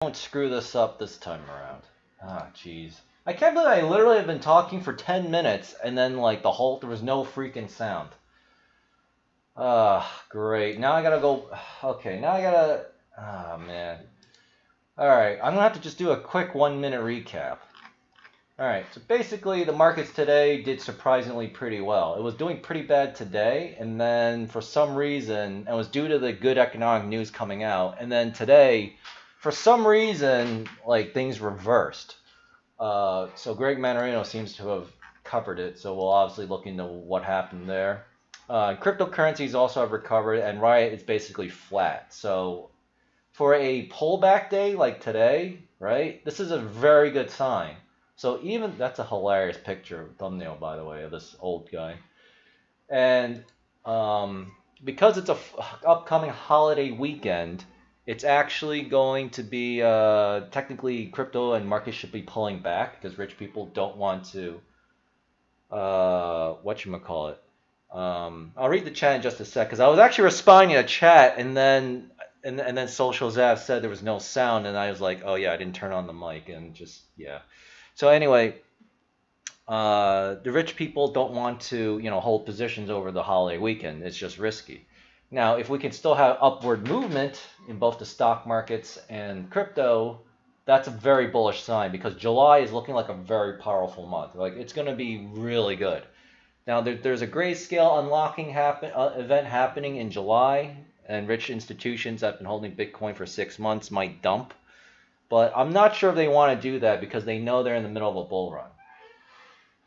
Don't screw this up this time around. Ah, jeez. I can't believe I literally have been talking for 10 minutes and then like there was no freaking sound. Ah, great. Now I gotta go. Okay, now I gotta. Ah, man. Alright, I'm gonna have to just do a quick 1 minute recap. Alright, so basically the markets today did surprisingly pretty well. It was doing pretty bad today, and then for some reason, it was due to the good economic news coming out, and then today, for some reason, like things reversed. So Greg Manarino seems to have covered it, so we'll obviously look into what happened there. Cryptocurrencies also have recovered, and Riot is basically flat. So for a pullback day like today, right, this is a very good sign. So even that's a hilarious picture thumbnail, by the way, of this old guy. And because it's a upcoming holiday weekend, it's actually going to be technically crypto and markets should be pulling back because rich people don't want to whatchamacallit. I'll read the chat in just a sec because I was actually responding to chat and then Social Zav said there was no sound and I was like, oh yeah, I didn't turn on the mic and just yeah. So anyway, the rich people don't want to, hold positions over the holiday weekend. It's just risky. Now, if we can still have upward movement in both the stock markets and crypto, that's a very bullish sign because July is looking like a very powerful month. Like it's going to be really good. Now, there's a grayscale unlocking event happening in July, and rich institutions that have been holding Bitcoin for 6 months might dump. But I'm not sure if they want to do that because they know they're in the middle of a bull run.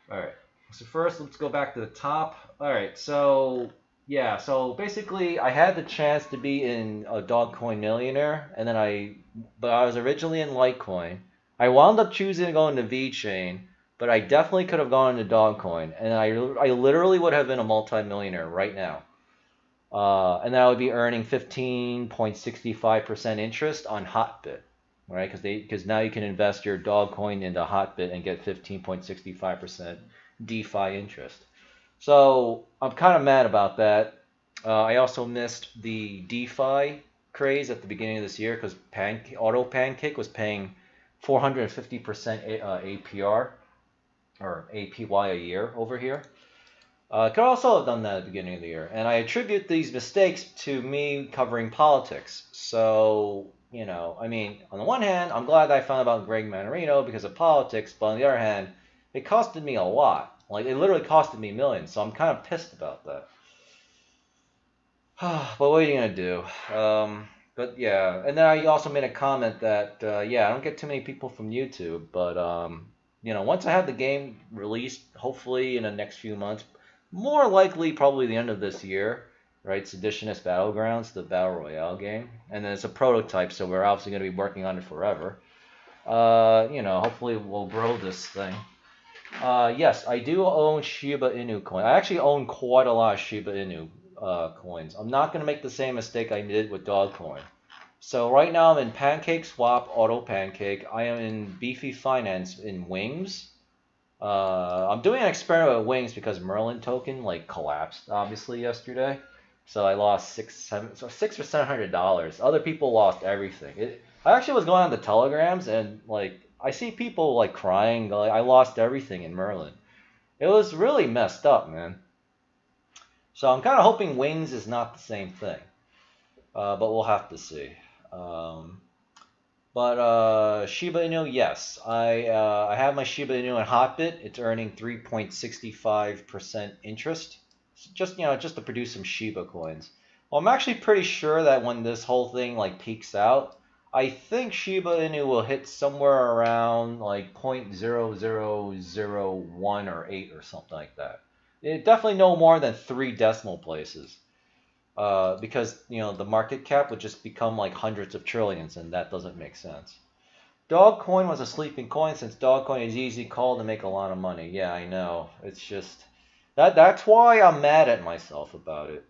All right. So first, let's go back to the top. All right. So yeah. So basically, I had the chance to be in a Dogcoin Millionaire, and then but I was originally in Litecoin. I wound up choosing to go into VeChain, but I definitely could have gone into Dogcoin, and I literally would have been a multi-millionaire right now. And then I would be earning 15.65% interest on Hotbit, right? Because now you can invest your Dogcoin into Hotbit and get 15.65% DeFi interest. So I'm kind of mad about that. I also missed the DeFi craze at the beginning of this year because Auto Pancake was paying 450% APR or APY a year over here. Could also have done that at the beginning of the year. And I attribute these mistakes to me covering politics. So, I mean, on the one hand, I'm glad that I found out about Greg Manarino because of politics, but on the other hand, it costed me a lot. Like, it literally costed me millions, so I'm kind of pissed about that. But what are you going to do? But yeah, and then I also made a comment that, yeah, I don't get too many people from YouTube, but, once I have the game released, hopefully in the next few months, more likely probably the end of this year, right? Seditionist Battlegrounds, the Battle Royale game. And then it's a prototype, so we're obviously going to be working on it forever. Hopefully we'll grow this thing. Yes, I do own Shiba Inu coin. I actually own quite a lot of Shiba Inu coins. I'm not going to make the same mistake I did with Dogcoin. So right now I'm in Pancake Swap, Auto Pancake. I am in Beefy Finance in Wings. I'm doing an experiment with Wings because Merlin token collapsed obviously yesterday, so I lost $600 or $700. Other people lost everything. I actually was going on the telegrams and I see people crying. I lost everything in Merlin. It was really messed up, man. So I'm kind of hoping Wings is not the same thing, but we'll have to see. But Shiba Inu, yes, I have my Shiba Inu in Hotbit. It's earning 3.65% interest, just to produce some Shiba coins. Well, I'm actually pretty sure that when this whole thing peaks out, I think Shiba Inu will hit somewhere around 0.0001 or 8 or something like that. It definitely no more than 3 decimal places. Because the market cap would just become hundreds of trillions, and that doesn't make sense. Dogcoin was a sleeping coin since Dogcoin is easy call to make a lot of money. Yeah, I know. It's just that's why I'm mad at myself about it.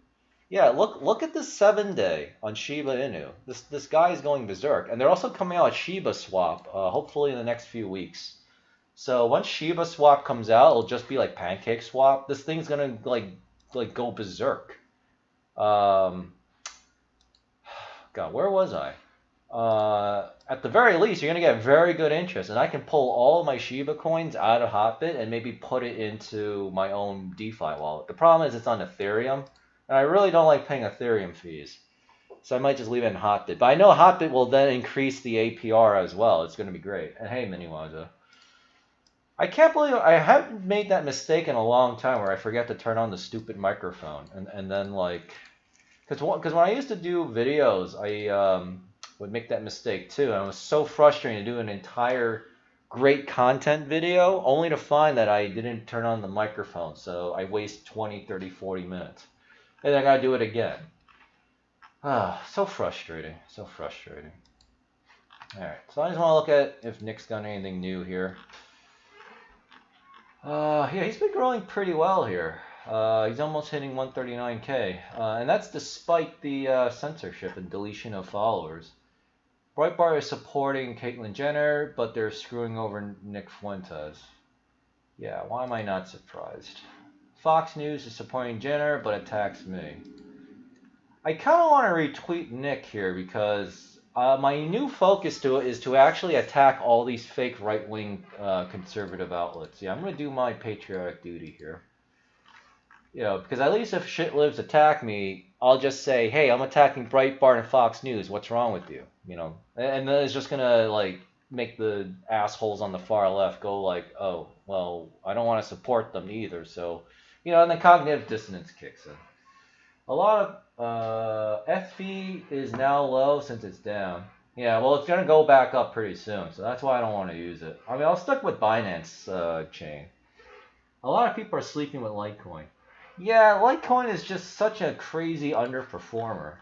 Yeah, look at this 7-day on Shiba Inu. This guy is going berserk, and they're also coming out with Shiba Swap. Hopefully in the next few weeks. So once Shiba Swap comes out, it'll just be like Pancake Swap. This thing's gonna go berserk. God, where was I? at the very least, you're going to get very good interest. And I can pull all of my Shiba coins out of Hotbit and maybe put it into my own DeFi wallet. The problem is it's on Ethereum, and I really don't like paying Ethereum fees. So I might just leave it in Hotbit. But I know Hotbit will then increase the APR as well. It's going to be great. And hey, Miniwaza. I can't believe I haven't made that mistake in a long time where I forget to turn on the stupid microphone. And then, like, because when I used to do videos, I would make that mistake too. And it was so frustrating to do an entire great content video only to find that I didn't turn on the microphone. So I waste 20, 30, 40 minutes. And I got to do it again. Ah, so frustrating. So frustrating. All right. So I just want to look at if Nick's got anything new here. Yeah, he's been growing pretty well here. He's almost hitting 139K, and that's despite the censorship and deletion of followers. Breitbart is supporting Caitlyn Jenner, but they're screwing over Nick Fuentes. Yeah, why am I not surprised? Fox News is supporting Jenner, but attacks me. I kind of want to retweet Nick here because my new focus is to actually attack all these fake right-wing conservative outlets. Yeah, I'm going to do my patriotic duty here. You know, because at least if shitlibs attack me, I'll just say, hey, I'm attacking Breitbart and Fox News. What's wrong with you? You know, and then it's just going to, like, make the assholes on the far left go like, oh, well, I don't want to support them either. So, you know, and then cognitive dissonance kicks in. A lot of FV is now low since it's down. Yeah, well, it's going to go back up pretty soon, so that's why I don't want to use it. I mean, I'll stick with Binance chain. A lot of people are sleeping with Litecoin. Yeah, Litecoin is just such a crazy underperformer.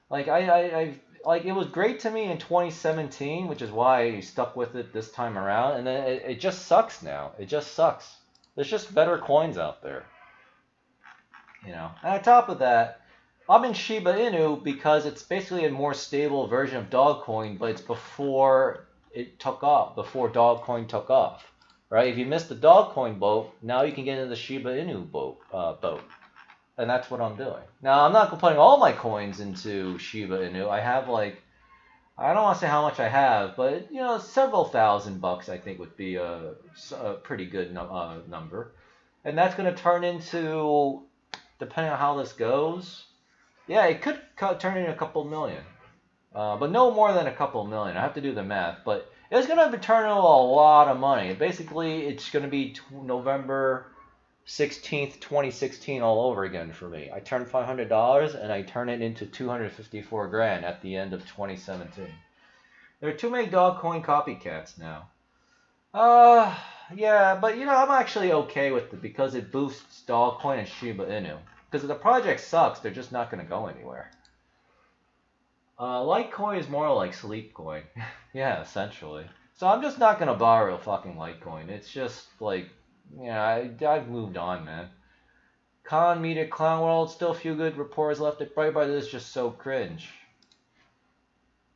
Like, like it was great to me in 2017, which is why I stuck with it this time around, and then it just sucks now. It just sucks. There's just better coins out there. You know, and on top of that, I'm in Shiba Inu because it's basically a more stable version of Dogcoin, but it's before it took off, before Dogcoin took off, right? If you missed the Dogcoin boat, now you can get into the Shiba Inu boat, and that's what I'm doing. Now, I'm not putting all my coins into Shiba Inu. I have like, I don't want to say how much I have, but you know, several $1,000 I think would be a pretty good number, and that's going to turn into, depending on how this goes, yeah, it could turn into a couple million. But no more than a couple million. I have to do the math. But it's going to turn into a lot of money. Basically, it's going to be November 16th, 2016 all over again for me. I turned $500 and I turn it into 254 grand at the end of 2017. There are too many Dogcoin copycats now. Yeah, but you know, I'm actually okay with it because it boosts Dogcoin and Shiba Inu. Because if the project sucks, they're just not going to go anywhere. Litecoin is more like Sleepcoin. Yeah, essentially. So I'm just not going to borrow fucking Litecoin. It's just like, yeah, I've moved on, man. Con Media Clown World, still a few good reports left at Breitbart. This is just so cringe.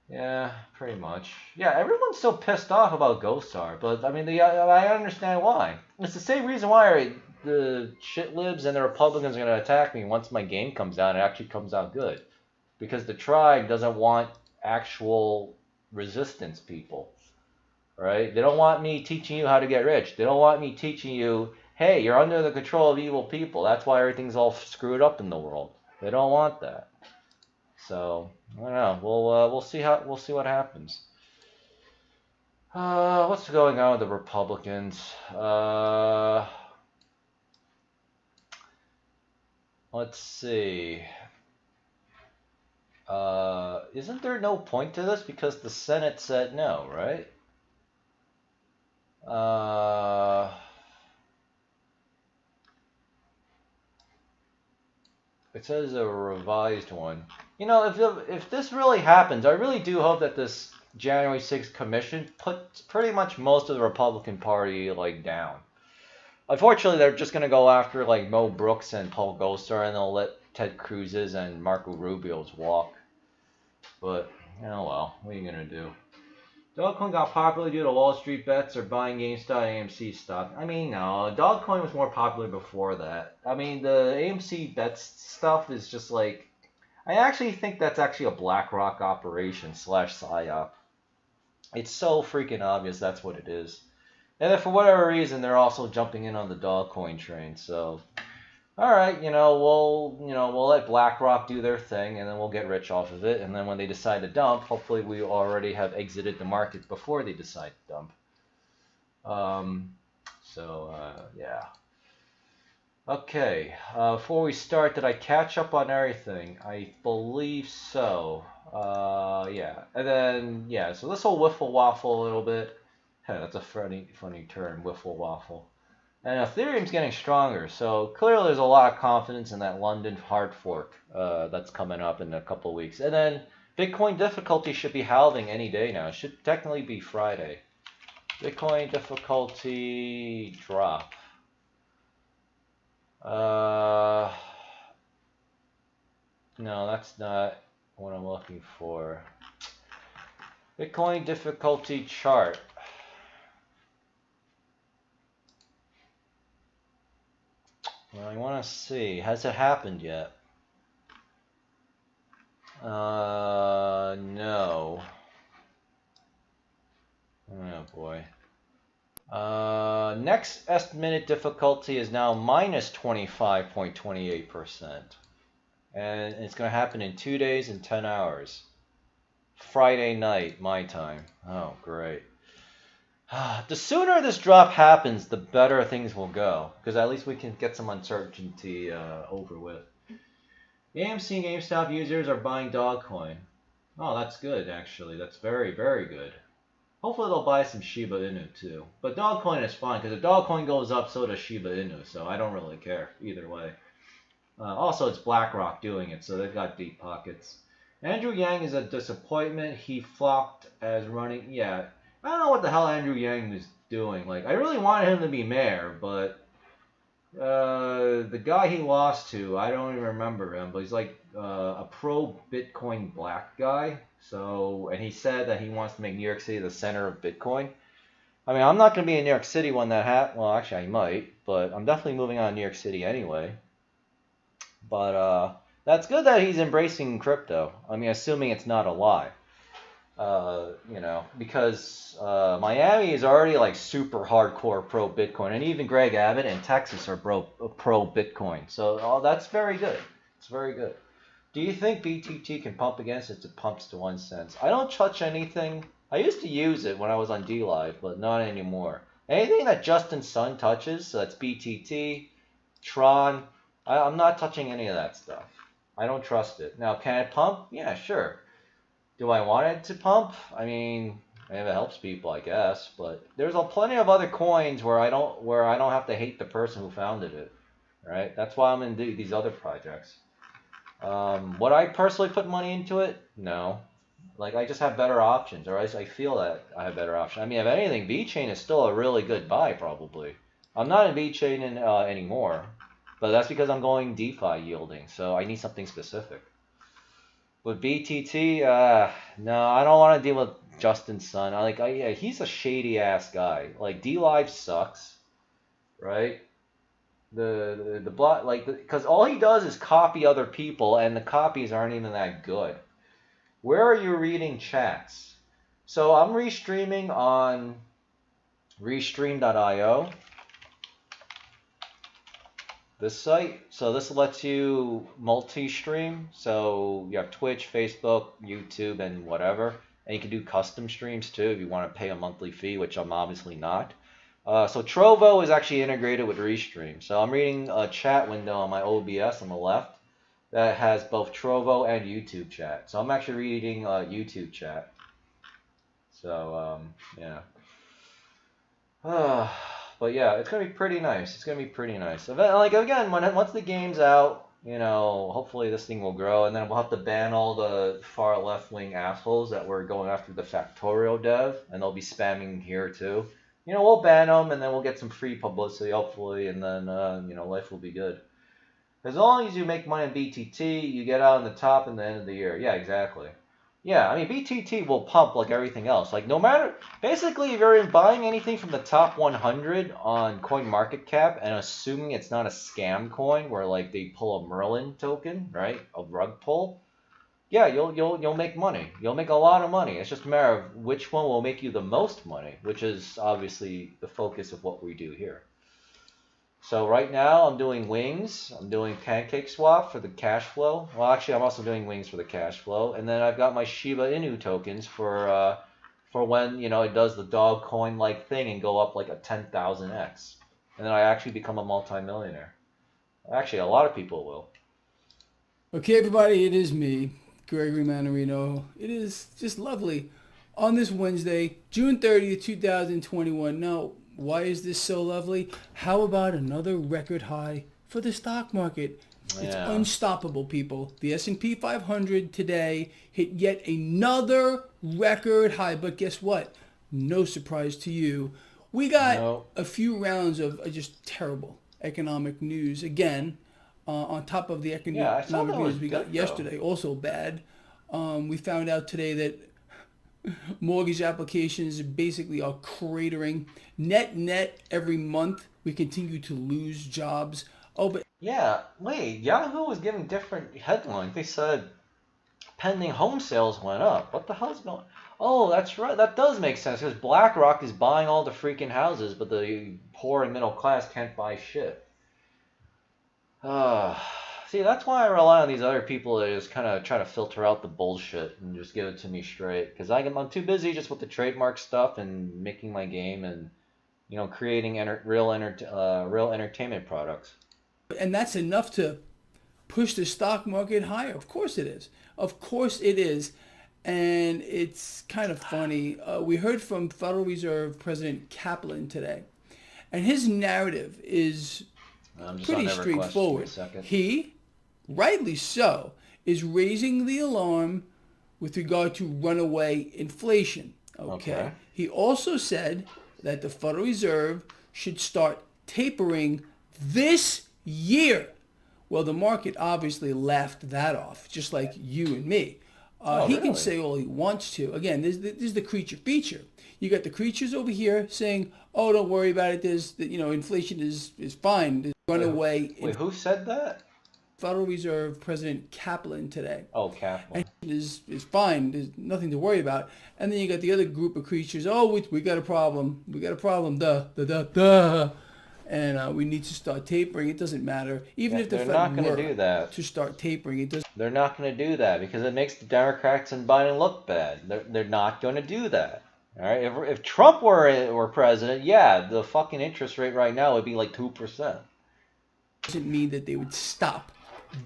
Yeah, pretty much. Yeah, everyone's so pissed off about Ghostar, but I mean, I understand why. It's the same reason why the shitlibs and the Republicans are going to attack me once my game comes out and it actually comes out good. Because the tribe doesn't want actual resistance people, right? They don't want me teaching you how to get rich. They don't want me teaching you, hey, you're under the control of evil people. That's why everything's all screwed up in the world. They don't want that. So I don't know. We'll see what happens. What's going on with the Republicans? Let's see. Isn't there no point to this because the Senate said no, right? It says a revised one. You know, if this really happens, I really do hope that this January 6th commission puts pretty much most of the Republican Party like down. Unfortunately, they're just going to go after like Mo Brooks and Paul Gosar, and they'll let Ted Cruz's and Marco Rubio's walk. But, you know, well, what are you going to do? Dogcoin got popular due to Wall Street bets or buying GameStop AMC stock. I mean, no, Dogcoin was more popular before that. I mean, the AMC bets stuff is just like, I actually think that's actually a BlackRock operation slash psyop. It's so freaking obvious that's what it is. And then for whatever reason, they're also jumping in on the Dogecoin train. So, all right, we'll let BlackRock do their thing, and then we'll get rich off of it. And then when they decide to dump, hopefully we already have exited the market before they decide to dump. Yeah. Okay, before we start, did I catch up on everything? I believe so. Yeah, and then, yeah, so this will wiffle waffle a little bit. Hey, that's a funny term, wiffle waffle. And Ethereum's getting stronger, so clearly there's a lot of confidence in that London hard fork that's coming up in a couple of weeks. And then Bitcoin difficulty should be halving any day now. It should technically be Friday. Bitcoin difficulty drop. No, that's not what I'm looking for. Bitcoin difficulty chart. Well, I want to see. Has it happened yet? No. Oh boy. Next estimated difficulty is now minus 25.28%. And it's going to happen in 2 days and 10 hours. Friday night, my time. Oh, great. The sooner this drop happens, the better things will go. Because at least we can get some uncertainty over with. AMC GameStop users are buying Dogecoin. Oh, that's good, actually. That's very, very good. Hopefully they'll buy some Shiba Inu too. But Dogecoin is fine, because if Dogecoin goes up, so does Shiba Inu. So I don't really care either way. Also, it's BlackRock doing it, so they've got deep pockets. Andrew Yang is a disappointment. He flopped as running. Yeah, I don't know what the hell Andrew Yang was doing. Like, I really wanted him to be mayor, but the guy he lost to, I don't even remember him, but he's like a pro-Bitcoin black guy. So, and he said that he wants to make New York City the center of Bitcoin. I mean, I'm not going to be in New York City when that happens. Well, actually, I might, but I'm definitely moving on to New York City anyway. But that's good that he's embracing crypto. I mean, assuming it's not a lie. Because Miami is already like super hardcore pro Bitcoin, and even Greg Abbott in Texas are pro Bitcoin. So that's very good. It's very good. Do you think BTT can pump again since it pumps to 1 cent? I don't touch anything. I used to use it when I was on DLive, but not anymore. Anything that Justin Sun touches, so that's BTT, Tron, I'm not touching any of that stuff. I don't trust it. Now, can it pump? Yeah, sure. Do I want it to pump? I mean, if it helps people, I guess. But there's plenty of other coins where I don't have to hate the person who founded it. Right? That's why I'm in these other projects. Would I personally put money into it? No. Like, I just have better options, or I feel that I have better options. I mean, if anything, VeChain is still a really good buy, probably. I'm not in VeChain anymore, but that's because I'm going DeFi yielding, so I need something specific. With BTT, no, I don't want to deal with Justin Sun. He's a shady ass guy. Like, DLive sucks, right? The blog, because all he does is copy other people, and the copies aren't even that good. Where are you reading chats? So I'm restreaming on restream.io. This site. So this lets you multi-stream. So you have Twitch, Facebook, YouTube, and whatever. And you can do custom streams too if you want to pay a monthly fee, which I'm obviously not. So Trovo is actually integrated with Restream. So I'm reading a chat window on my OBS on the left that has both Trovo and YouTube chat. So I'm actually reading YouTube chat. So, yeah. But yeah, it's going to be pretty nice. It's going to be pretty nice. Like, again, once the game's out, hopefully this thing will grow, and then we'll have to ban all the far left-wing assholes that were going after the Factorio dev, and they'll be spamming here too. We'll ban them, and then we'll get some free publicity, hopefully, and then, life will be good. As long as you make money in BTT, you get out on the top in the end of the year. Yeah, exactly. Yeah, I mean, BTT will pump like everything else. Like, no matter, basically, if you're buying anything from the top 100 on CoinMarketCap and assuming it's not a scam coin where, like, they pull a Merlin token, right, a rug pull, yeah, you'll make money. You'll make a lot of money. It's just a matter of which one will make you the most money, which is obviously the focus of what we do here. So right now I'm doing wings. I'm doing pancake swap for the cash flow. Well, actually, I'm also doing wings for the cash flow, and then I've got my Shiba Inu tokens for when it does the dog coin like thing and go up like a 10,000x, and then I actually become a multimillionaire. Actually, a lot of people will. Okay, everybody, it is me, Gregory Manarino. It is just lovely on this Wednesday, June 30th, 2021. Now, why is this so lovely? How about another record high for the stock market? It's Yeah. unstoppable, people. The S&P 500 today hit yet another record high. But guess what? No surprise to you. We got No. a few rounds of just terrible economic news again. On top of the Yeah, I saw economic that was news we got good though. yesterday, also bad. We found out today that mortgage applications basically are cratering. Net every month we continue to lose jobs. Oh, but Yeah. Wait, Yahoo was giving different headlines. They said pending home sales went up. What the hell's going? Oh, that's right. That does make sense because BlackRock is buying all the freaking houses, but the poor and middle class can't buy shit. Uh, See, that's why I rely on these other people to just kind of try to filter out the bullshit and just give it to me straight. Because I'm too busy just with the trademark stuff and making my game and creating real entertainment products. and that's enough to push the stock market higher. Of course it is. Of course it is. And it's kind of funny. We heard from Federal Reserve President Kaplan today, and his narrative is I'm just on pretty every question. Give me a straightforward. second. He, rightly so, is raising the alarm with regard to runaway inflation. Okay. Okay. He also said that the Federal Reserve should start tapering this year. Well, the market obviously laughed that off, just like you and me. Oh, He can really? say all he wants to. Again, this is the creature feature. You got the creatures over here saying, "Oh, don't worry about it. Inflation is fine." There's runaway Wait, who said that? Federal Reserve President Kaplan today. Oh, And Kaplan. is fine. There's nothing to worry about. And then you got the other group of creatures. Oh, we got a problem. We got a problem. Duh. And we need to start tapering. It doesn't matter. Even Yeah, if the they're not Fed going to were do that. to start tapering, it doesn't. They're not going to do that because it makes the Democrats and Biden look bad. They're not going to do that. All right. If Trump were president, yeah, the fucking interest rate right now would be like 2%. Doesn't mean that they would stop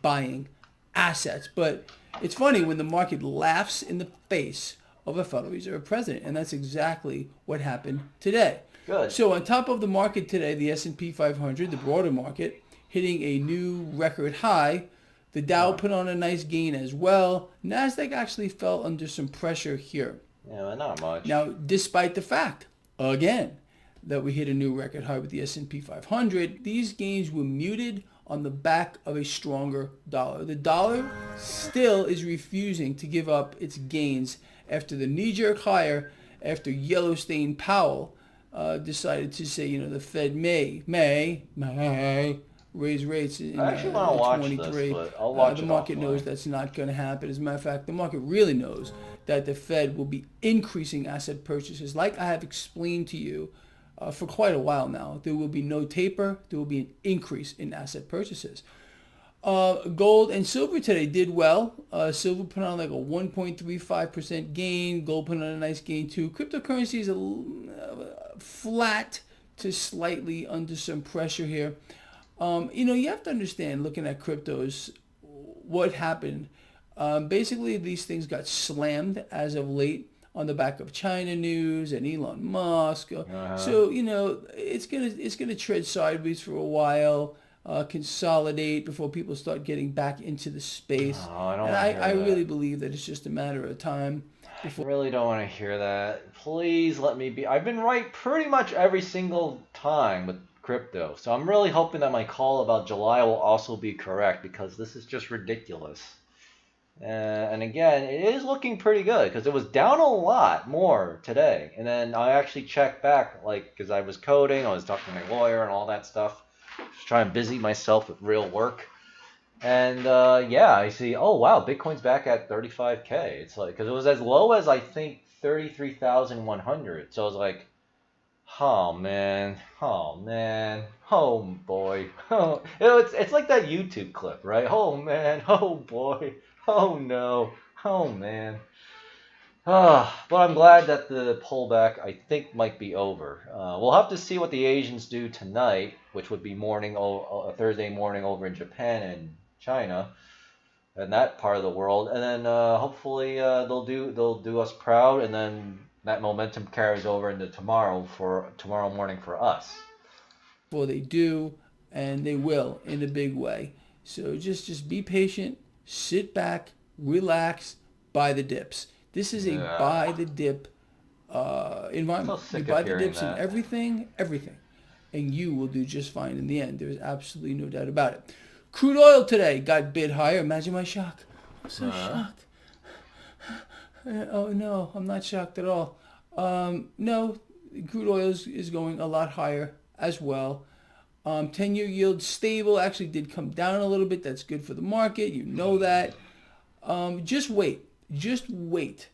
buying assets. But it's funny when the market laughs in the face of a Federal Reserve president, and that's exactly what happened today. Good. So on top of the market today, the S&P 500, the broader market, hitting a new record high. The Dow Uh, put on a nice gain as well. Nasdaq actually fell under some pressure here. yeah, but not much. Now, despite the fact, again, that we hit a new record high with the S&P 500, these gains were muted on the back of a stronger dollar. The dollar still is refusing to give up its gains after the knee-jerk higher after Yellowstone Powell decided to say, the Fed may raise rates in I actually want to watch this, 23. but I'll watch The it market knows offline. that's not going to happen. As a matter of fact, the market really knows that the Fed will be increasing asset purchases. Like I have explained to you for quite a while now, there will be no taper. There will be an increase in asset purchases. Gold and silver today did well. Silver put on like a 1.35% gain. Gold put on a nice gain too. Cryptocurrency is flat to slightly under some pressure here. You have to understand, looking at cryptos, what happened. Basically, these things got slammed as of late on the back of China news and Elon Musk. Uh-huh. So it's gonna tread sideways for a while, consolidate before people start getting back into the space. Oh, I don't And want to I hear really that. believe that it's just a matter of time I before. really don't want to hear that. Please let me be. I've been right pretty much every single time with crypto. So I'm really hoping that my call about July will also be correct because this is just ridiculous. And again, it is looking pretty good because it was down a lot more today. And then I actually checked back, like, because I was coding, I was talking to my lawyer and all that stuff, just trying to busy myself with real work. And yeah, I see. Oh wow, Bitcoin's back at 35K. It's like because it was as low as I think 33,100. So I was like, oh man, oh man, oh boy. Oh, it's like that YouTube clip, right? Oh man, oh boy, oh no, oh man. But I'm glad that the pullback, I think, might be over. We'll have to see what the Asians do tonight, which would be Thursday morning over in Japan and China and that part of the world, and then hopefully they'll do us proud, and then that momentum carries over into tomorrow morning for us. Well, they do, and they will in a big way. So just be patient, sit back, relax, buy the dips. This is a Yeah, buy the dip so environment. You sick of buy the hearing dips in that. everything, and you will do just fine in the end. There's absolutely no doubt about it. Crude oil today got bid higher. Imagine my shock. I'm so Uh, shocked. Oh no, I'm not shocked at all. No, crude oil is going a lot higher as well. 10-year yield stable, actually did come down a little bit. That's good for the market. You know that. Just wait. Just wait.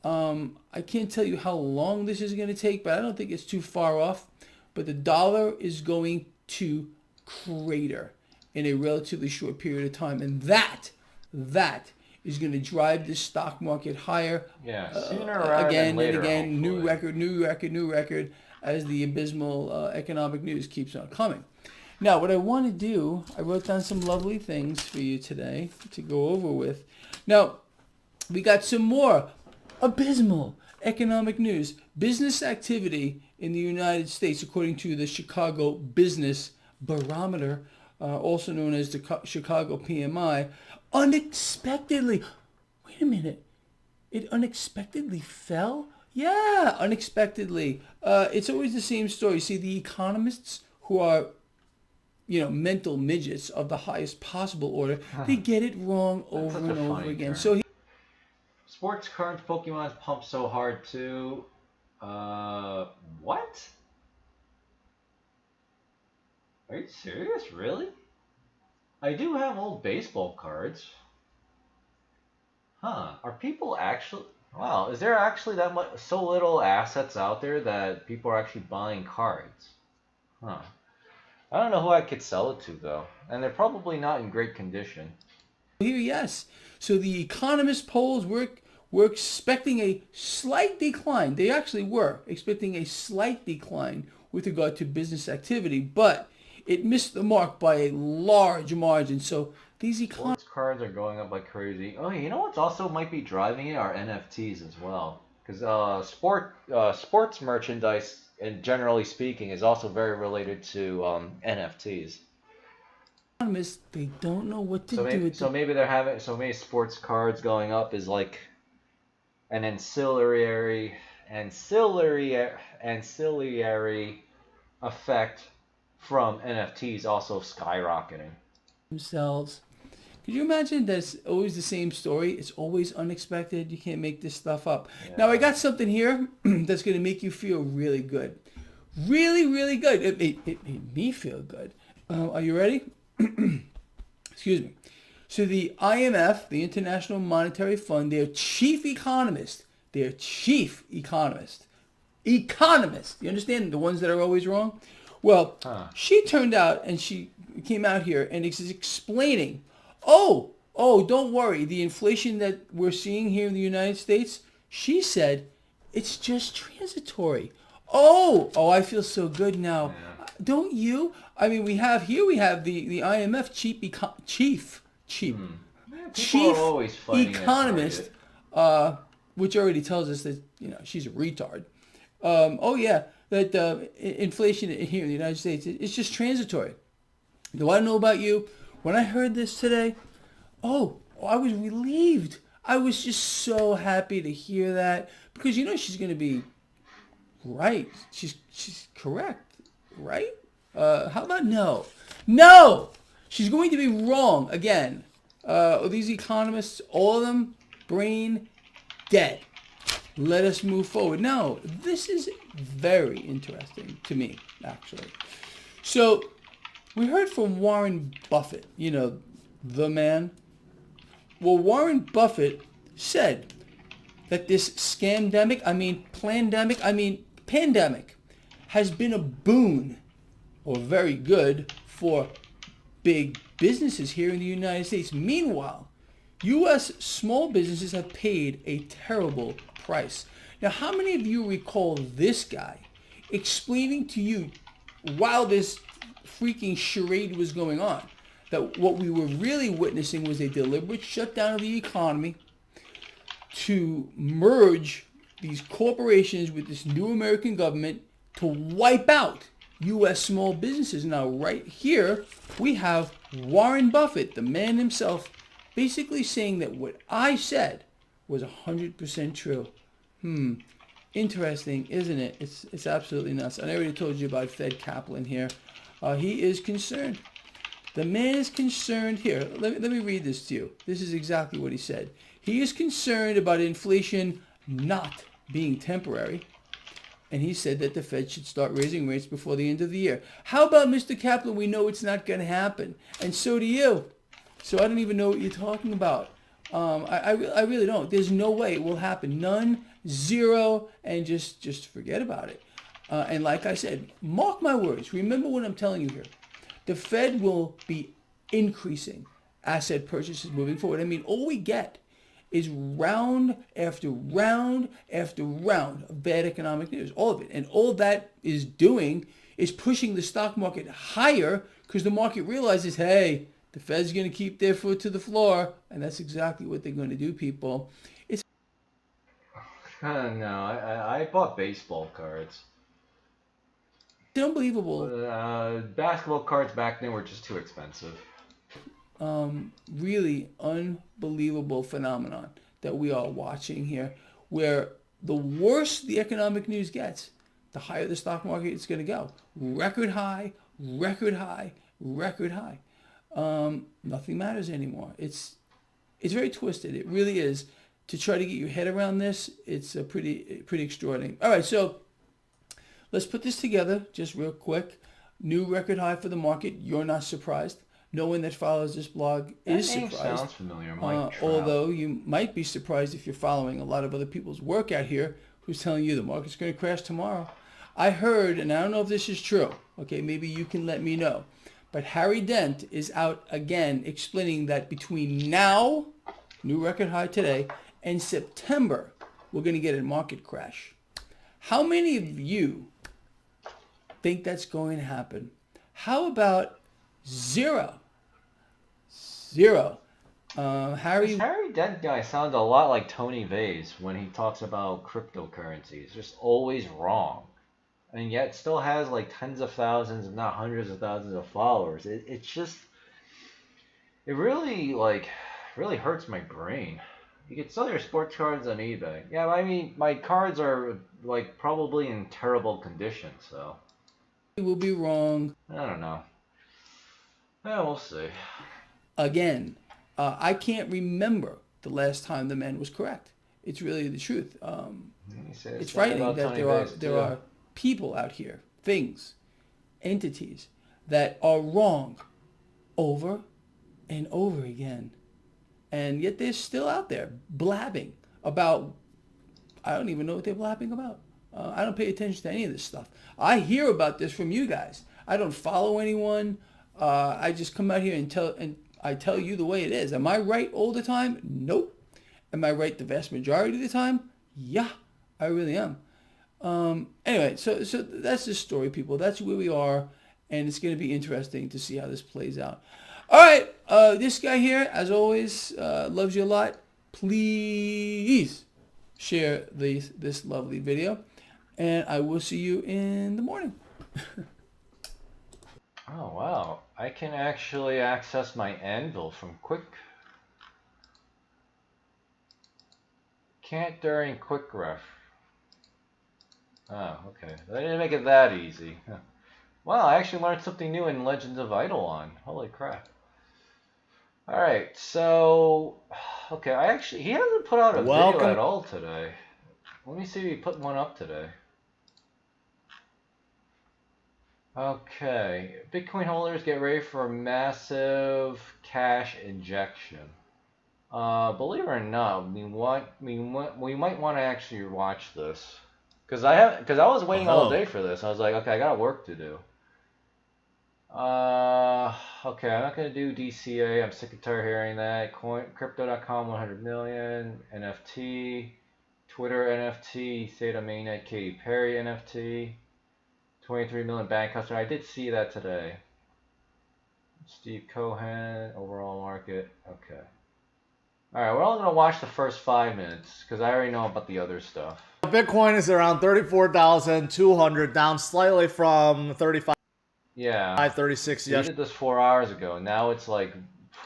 I can't tell you how long this is going to take, but I don't think it's too far off. But the dollar is going to crater in a relatively short period of time. And that is going to drive the stock market higher yeah, sooner rather than again and later, again. New hopefully. record, new record, new record as the abysmal economic news keeps on coming. Now, what I want to do, I wrote down some lovely things for you today to go over with. Now, we got some more abysmal economic news. Business activity in the United States, according to the Chicago Business Barometer, also known as the Chicago PMI, unexpectedly, wait a minute, it unexpectedly fell? Yeah, unexpectedly. It's always the same story. See, the economists who are mental midgets of the highest possible order, they get it wrong That's over such a and over funny again. term. Sports cards Pokemon's pump so hard too. What? Are you serious? Really? I do have old baseball cards. Huh. Are people actually? Wow. Is there actually that much, so little assets out there that people are actually buying cards? Huh. I don't know who I could sell it to though, and they're probably not in great condition. Here, yes. So the economist polls were expecting a slight decline. They actually were expecting a slight decline with regard to business activity, but it missed the mark by a large margin. So these economists, Sports cards are going up like crazy. Oh, you know what's also might be driving it are NFTs as well, because sports merchandise, and generally speaking, is also very related to NFTs. they don't know what to So do maybe with so maybe they're having so maybe sports cards going up is like an ancillary effect from NFTs also skyrocketing. themselves. Could you imagine that it's always the same story? It's always unexpected. You can't make this stuff up. Now, I Yeah. got something here that's going to make you feel really good. Really, really good. It made me feel good. Are you ready? Excuse me. So the IMF, the International Monetary Fund, economist, you understand? The ones that are always wrong? Well, Huh. she turned out and she came out here and is explaining, don't worry, the inflation that we're seeing here in the United States, she said, it's just transitory. I feel so good now. Yeah. Don't you? I mean, we have the IMF chief Yeah, people chief are always fighting at economist, Target. which already tells us that she's a retard. That inflation here in the United States it's just transitory. Do I know about you? When I heard this today, I was relieved. I was just so happy to hear that because she's going to be right. She's correct, right? How about no? No, she's going to be wrong again. These economists, all of them, brain dead. Let us move forward. Now, this is very interesting to me, actually. So, we heard from Warren Buffett, the man? Well, Warren Buffett said that this pandemic has been a boon or very good for big businesses here in the United States. Meanwhile, U.S. small businesses have paid a terrible price. Now, how many of you recall this guy explaining to you while this freaking charade was going on that what we were really witnessing was a deliberate shutdown of the economy to merge these corporations with this new American government to wipe out U.S. small businesses? Now, right here, we have Warren Buffett, the man himself, basically saying that what I said was 100% true. Interesting, isn't it? It's absolutely nuts. I already told you about Fed Kaplan here. He is concerned. The man is concerned here. Let me read this to you. This is exactly what he said. He is concerned about inflation not being temporary. And he said that the Fed should start raising rates before the end of the year. How about Mr. Kaplan? We know it's not going to happen. And so do you. So I don't even know what you're talking about. I really don't. There's no way it will happen. None, zero, and just forget about it. And like I said, mark my words. Remember what I'm telling you here. The Fed will be increasing asset purchases moving forward. I mean, all we get is round after round after round of bad economic news. All of it. And all that is doing is pushing the stock market higher because the market realizes, hey, the Fed's going to keep their foot to the floor. And that's exactly what they're going to do, people. It's No, I bought baseball cards. unbelievable. Basketball cards back then were just too expensive. Really unbelievable phenomenon that we are watching here, where the worse the economic news gets, the higher the stock market is going to go. Record high, record high, record high. Nothing matters anymore. It's very twisted. It really is. To try to get your head around this, it's a pretty extraordinary. All right, so let's put this together just real quick. New record high for the market. You're not surprised. No one that follows this blog is That name surprised. sounds familiar, Mike Trout. Although you might be surprised if you're following a lot of other people's work out here who's telling you the market's going to crash tomorrow. I heard, and I don't know if this is true, okay, maybe you can let me know, but Harry Dent is out again explaining that between now, new record high today, and September, we're going to get a market crash. How many of you think that's going to happen? How about zero? Harry. This Harry Dent guy sounds a lot like Tony Vase when he talks about cryptocurrencies. Just always wrong. And yet still has like tens of thousands, if not hundreds of thousands of followers. It's just, it really hurts my brain. You can sell your sports cards on eBay. Yeah, I mean, my cards are like probably in terrible condition, so. Will be wrong. I don't know. Yeah, we'll see. Again, I can't remember the last time the man was correct. It's really the truth. It's frightening that there are people out here, things, entities that are wrong over and over again. And yet they're still out there blabbing about, I don't even know what they're blabbing about. I don't pay attention to any of this stuff. I hear about this from you guys. I don't follow anyone. I just come out here and I tell you the way it is. Am I right all the time? Nope. Am I right the vast majority of the time? Yeah, I really am. Anyway, so that's the story, people. That's where we are, and it's going to be interesting to see how this plays out. All right, this guy here, as always, loves you a lot. Please share this lovely video, and I will see you in the morning. Oh, wow. I can actually access my anvil from Quick. Can't during Quick Ref. Oh, okay. They didn't make it that easy. Huh. Wow, I actually learned something new in Legends of Eidolon. Holy crap. Alright, so... Okay, he hasn't put out a video at all today. Let me see if he put one up today. Okay, Bitcoin holders get ready for a massive cash injection. Believe it or not, we might want to actually watch this because I was waiting all day Oh, for this. I was like, okay, I got work to do. Okay, I'm not gonna do DCA. I'm sick and tired of hearing that. Crypto.com 100 million NFT, Twitter NFT, Theta Mainnet, Katy Perry NFT, 23 million bank customer. I did see that today. Steve Cohen, overall market. Okay. All right, we're only gonna watch the first 5 minutes because I already know about the other stuff. Bitcoin is around 34,200, down slightly from 35, Yeah. 36 We did this 4 hours ago. Now it's like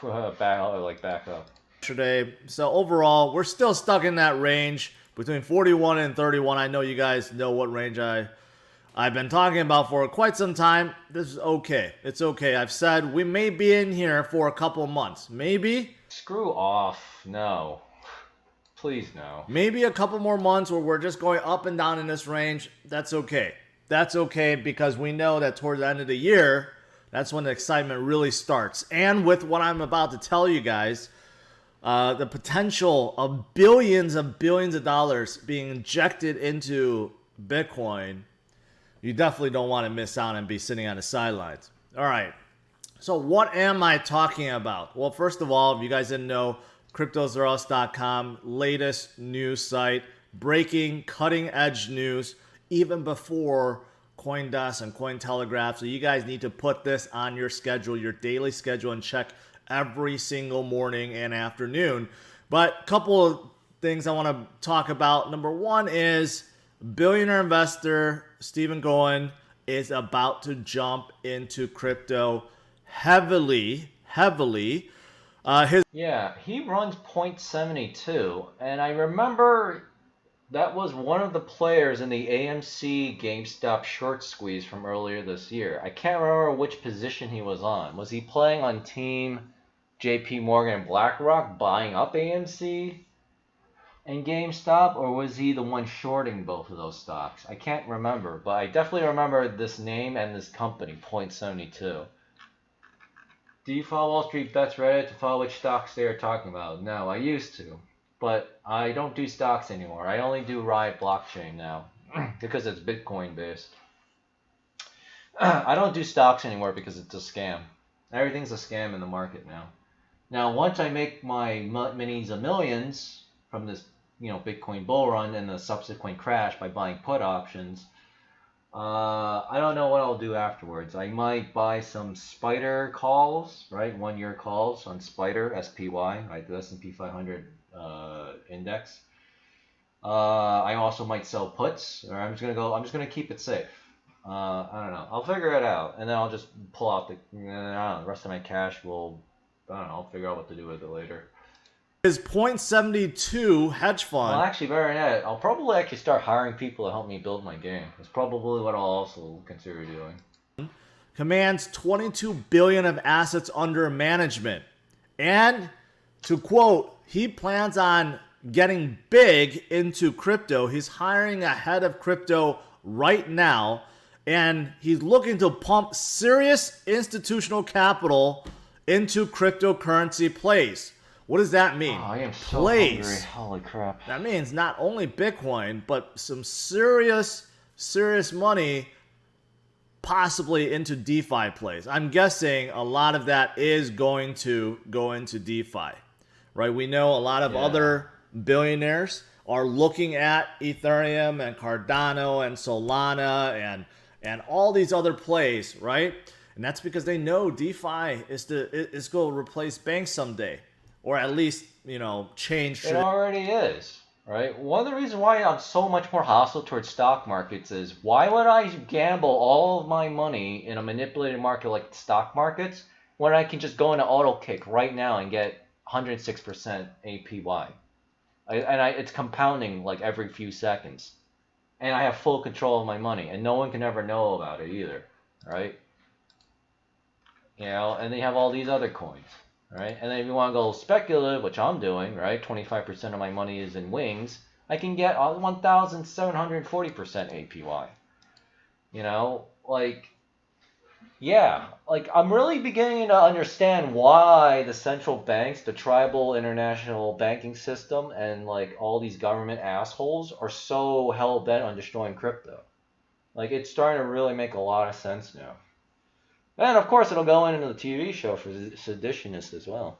back up. yesterday. So overall, we're still stuck in that range between 41 and 31. I know you guys know what range I've been talking about for quite some time. This is okay. It's okay. I've said we may be in here for a couple months. Screw off. No. Please no. Maybe a couple more months where we're just going up and down in this range. That's okay. That's okay because we know that towards the end of the year, that's when the excitement really starts. And with what I'm about to tell you guys, the potential of billions of dollars being injected into Bitcoin, you definitely don't want to miss out and be sitting on the sidelines. All right. So what am I talking about? Well, first of all, if you guys didn't know, cryptosaurus.com, latest news site, breaking, cutting edge news, even before CoinDesk and Cointelegraph. So you guys need to put this on your schedule, your daily schedule, and check every single morning and afternoon. But a couple of things I want to talk about. Number one is billionaire investor Stephen Cohen is about to jump into crypto heavily. Yeah, he runs .72, and I remember that was one of the players in the AMC GameStop short squeeze from earlier this year. I can't remember which position he was on. Was he playing on team JP Morgan and BlackRock buying up AMC and GameStop, or was he the one shorting both of those stocks? I can't remember, but I definitely remember this name and this company, .72. Do you follow Wall Street Bets Reddit to follow which stocks they are talking about? No, I used to, but I don't do stocks anymore. I only do Riot Blockchain now because it's Bitcoin based. I don't do stocks anymore because it's a scam. Everything's a scam in the market now. Now, once I make my minis of millions from this, Bitcoin bull run and the subsequent crash by buying put options, I don't know what I'll do afterwards. I might buy some Spider calls, right? 1 year calls on Spider, SPY, right? The S&P 500 index. I also might sell puts, or I'm just gonna keep it safe. I don't know. I'll figure it out, and then I'll just pull out the rest of my cash. I don't know. I'll figure out what to do with it later. His .72 hedge Well, fund actually, better than that, I'll probably actually start hiring people to help me build my game. That's probably what I'll also consider doing. commands 22 billion of assets under management. And to quote, he plans on getting big into crypto. He's hiring a head of crypto right now, and he's looking to pump serious institutional capital into cryptocurrency plays. What does that mean? Oh, I am so Plays. hungry. Holy crap. That means not only Bitcoin, but some serious money possibly into DeFi plays. I'm guessing a lot of that is going to go into DeFi, right? We know a lot of other billionaires are looking at Ethereum and Cardano and Solana and all these other plays, right? And that's because they know DeFi is going to replace banks someday, or at least change. It already is, right? One of the reasons why I'm so much more hostile towards stock markets is why would I gamble all of my money in a manipulated market like stock markets when I can just go into auto kick right now and get 106% APY? It's compounding like every few seconds. And I have full control of my money, and no one can ever know about it either, right? And they have all these other coins. Right? And then if you want to go speculative, which I'm doing, right? 25% of my money is in wings. I can get 1,740% APY. Yeah, like I'm really beginning to understand why the central banks, the tribal international banking system, and like all these government assholes are so hell bent on destroying crypto. Like it's starting to really make a lot of sense now. And of course, it'll go into the TV show for seditionists as well.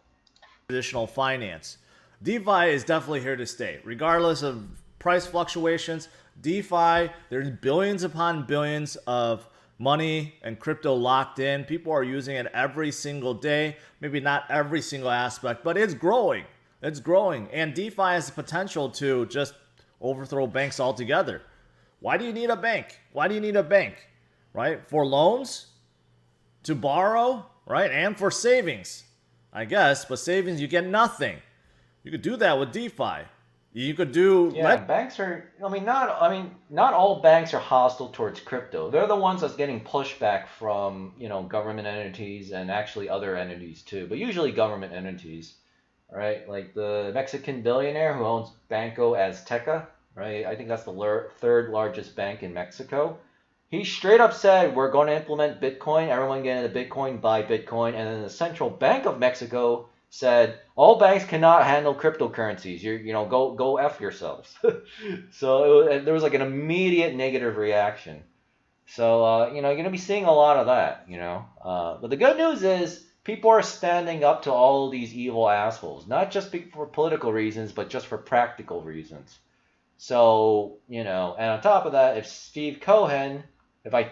Traditional finance. DeFi is definitely here to stay. Regardless of price fluctuations, DeFi, there's billions upon billions of money and crypto locked in. People are using it every single day. Maybe not every single aspect, but it's growing. It's growing. And DeFi has the potential to just overthrow banks altogether. Why do you need a bank? Why do you need a bank? Right? For loans, to borrow, right? And for savings, I guess. But savings, you get nothing. You could do that with DeFi. You could do Yeah, banks are. Not all banks are hostile towards crypto. They're the ones that's getting pushback from government entities and actually other entities too, but usually government entities, right? Like the Mexican billionaire who owns Banco Azteca, right? I think that's the third largest bank in Mexico. He straight up said, "We're going to implement Bitcoin. Everyone get into Bitcoin, buy Bitcoin." And then the Central Bank of Mexico said, "All banks cannot handle cryptocurrencies. Go f yourselves." So there was like an immediate negative reaction. So you're gonna be seeing a lot of that. But the good news is people are standing up to all these evil assholes, not just for political reasons, but just for practical reasons. So and on top of that, if Steve Cohen, if I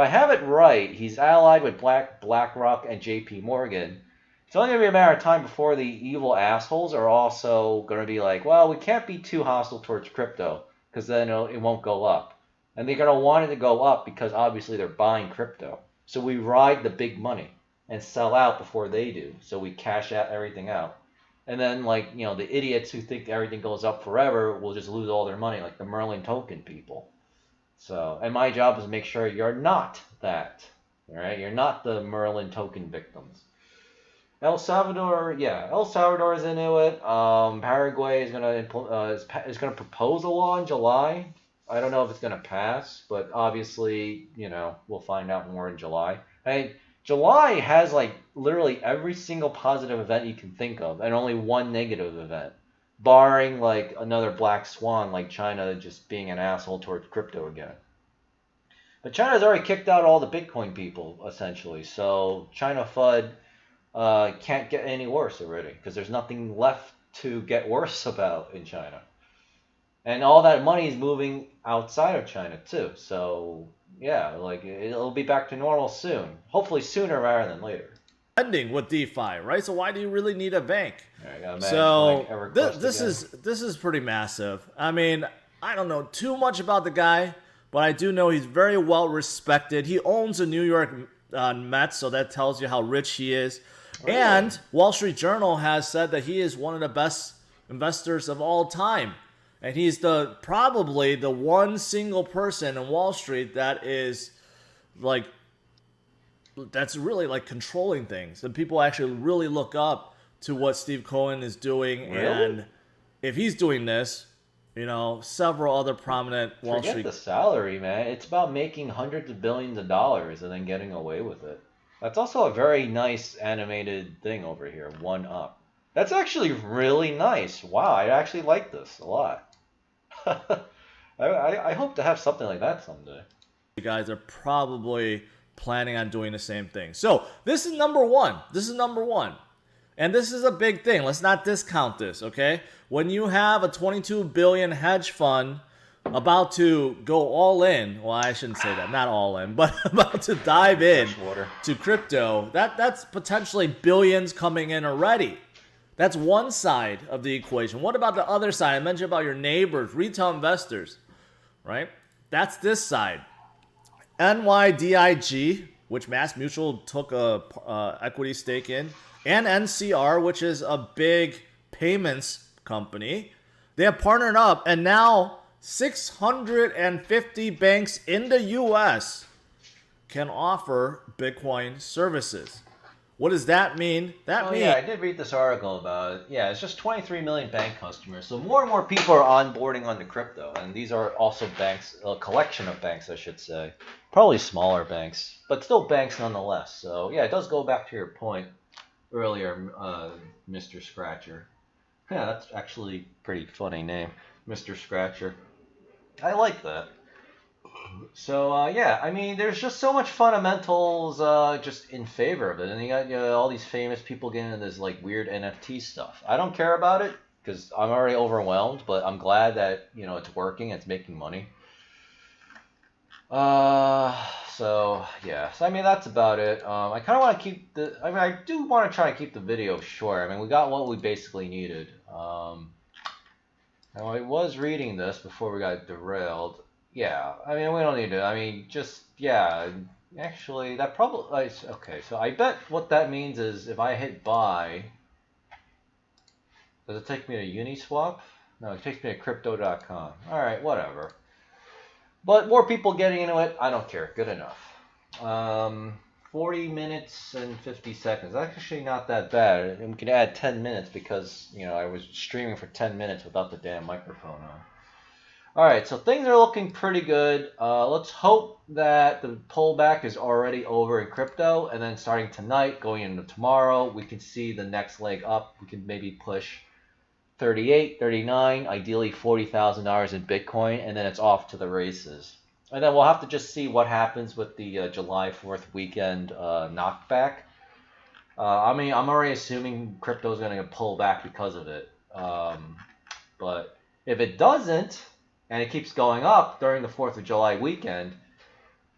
have it right, he's allied with BlackRock and J.P. Morgan. It's only going to be a matter of time before the evil assholes are also going to be like, well, we can't be too hostile towards crypto because then it won't go up. And they're going to want it to go up because obviously they're buying crypto. So we ride the big money and sell out before they do. So we cash out everything out. And then the idiots who think everything goes up forever will just lose all their money, like the Merlin token people. So, and my job is to make sure you're not that. All right? You're not the Merlin token victims. El Salvador, yeah, El Salvador is into it. Paraguay is gonna propose a law in July. I don't know if it's gonna pass, but obviously, we'll find out more in July. July has like literally every single positive event you can think of, and only one negative event, barring like another black swan like China just being an asshole towards crypto again. But China's already kicked out all the Bitcoin people essentially, so China FUD can't get any worse already because there's nothing left to get worse about in China. And all that money is moving outside of China too. So yeah, like it'll be back to normal soon. Hopefully sooner rather than later. Ending with DeFi, right? So why do you really need a bank? So this is pretty massive. I mean, I don't know too much about the guy, but I do know he's very well respected. He owns a New York Mets, so that tells you how rich he is. Really? And Wall Street Journal has said that he is one of the best investors of all time. And he's probably the one single person in Wall Street that is that's really like controlling things. And people actually really look up to what Steve Cohen is doing. Really? And if he's doing this, several other prominent Wall Forget Street. the salary, man. It's about making hundreds of billions of dollars and then getting away with it. That's also a very nice animated thing over here, One Up. That's actually really nice. Wow, I actually like this a lot. I hope to have something like that someday. You guys are probably planning on doing the same thing. So this is number one. And this is a big thing. Let's not discount this, okay? When you have a 22 billion hedge fund about to go all in, well, I shouldn't say that, not all in, but about to dive in to crypto, that's potentially billions coming in already. That's one side of the equation. What about the other side? I mentioned about your neighbors, retail investors, right? That's this side. NYDIG, which Mass Mutual took a equity stake in, and NCR, which is a big payments company, they have partnered up, and now 650 banks in the U.S. can offer Bitcoin services. What does that mean? That Oh means yeah, I did read this article about it. Yeah, it's just 23 million bank customers. So more and more people are onboarding onto crypto, and these are also banks, a collection of banks, I should say. Probably smaller banks, but still banks nonetheless. So yeah, it does go back to your point earlier, Mr. Scratcher. Yeah, that's actually pretty funny name, Mr. Scratcher. I like that. So yeah, I mean, there's just so much fundamentals just in favor of it, and you got all these famous people getting into this like weird NFT stuff. I don't care about it because I'm already overwhelmed, but I'm glad that it's working, it's making money. Uh, so yeah, so I mean that's about it. I kind of want to keep the. I mean, I do want to try and keep the video short. I mean, we got what we basically needed. Now I was reading this before we got derailed. Yeah, I mean we don't need to. I mean just yeah. Actually, that probably okay. So I bet what that means is if I hit buy, does it take me to Uniswap? No, it takes me to crypto.com. All right, whatever. But more people getting into it, I don't care. Good enough. Um, 40 minutes and 50 seconds. That's actually not that bad. And we can add 10 minutes because, I was streaming for 10 minutes without the damn microphone on. All right, so things are looking pretty good. Let's hope that the pullback is already over in crypto, and then starting tonight, going into tomorrow, we can see the next leg up. We can maybe push 38, 39, ideally $40,000 in Bitcoin, and then it's off to the races. And then we'll have to just see what happens with the July 4th weekend knockback. I mean, I'm already assuming crypto is going to pull back because of it. But if it doesn't, and it keeps going up during the 4th of July weekend,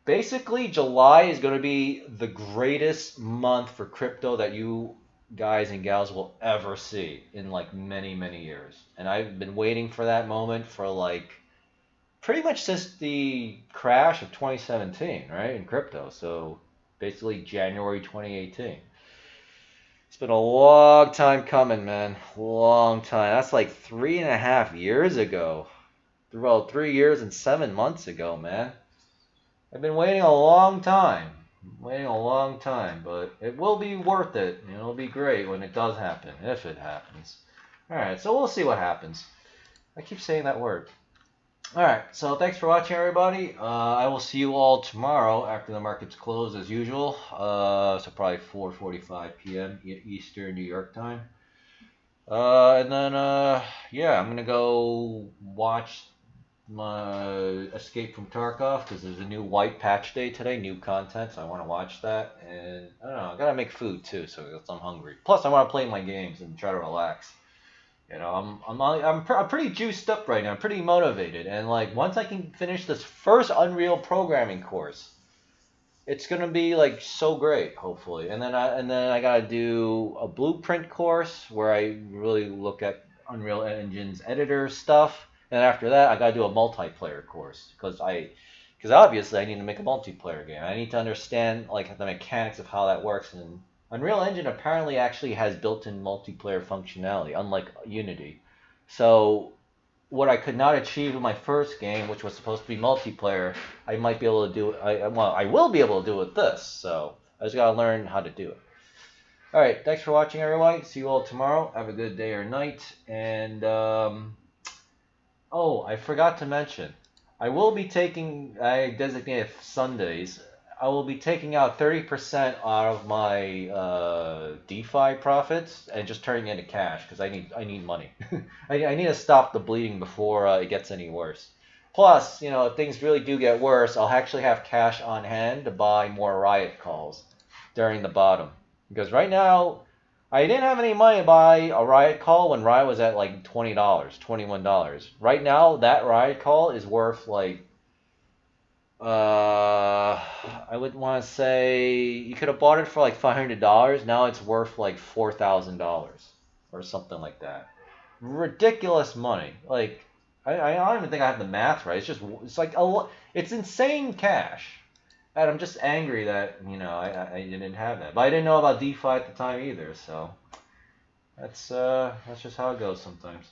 basically July is going to be the greatest month for crypto that you guys and gals will ever see in like many, many years. And I've been waiting for that moment for like pretty much since the crash of 2017, right, in crypto. So basically January 2018. It's been a long time coming, man. Long time. That's like 3.5 years ago. Well, 3 years and 7 months ago, man. I've been waiting a long time. Waiting a long time, but it will be worth it. It'll be great when it does happen, if it happens. Alright, so we'll see what happens. I keep saying that word. Alright, so thanks for watching, everybody. I will see you all tomorrow after the markets close as usual. So probably 4:45 p.m. Eastern New York time. And then, yeah, I'm going to go watch my Escape from Tarkov because there's a new white patch day today, new content, so I want to watch that. And I don't know, I gotta make food too, so I'm hungry. Plus, I want to play my games and try to relax. I'm pretty juiced up right now. I'm pretty motivated, and like once I can finish this first Unreal programming course, it's gonna be like so great, hopefully. And then I gotta do a blueprint course where I really look at Unreal Engine's editor stuff. And after that, I gotta do a multiplayer course because obviously I need to make a multiplayer game. I need to understand like the mechanics of how that works. And Unreal Engine apparently actually has built-in multiplayer functionality, unlike Unity. So what I could not achieve in my first game, which was supposed to be multiplayer, I might be able to do it. I will be able to do it with this. So I just gotta learn how to do it. All right, thanks for watching, everybody. See you all tomorrow. Have a good day or night. And oh, I forgot to mention, I designated Sundays. I will be taking out 30% out of my DeFi profits and just turning it into cash because I need money. I need to stop the bleeding before it gets any worse. Plus, if things really do get worse, I'll actually have cash on hand to buy more riot calls during the bottom. Because right now, I didn't have any money to buy a riot call when riot was at like $20, $21. Right now, that riot call is worth like, I would want to say you could have bought it for like $500. Now it's worth like $4,000 or something like that. Ridiculous money. Like, I don't even think I have the math right. It's like it's insane cash. And I'm just angry that, I didn't have that. But I didn't know about DeFi at the time either, so that's just how it goes sometimes.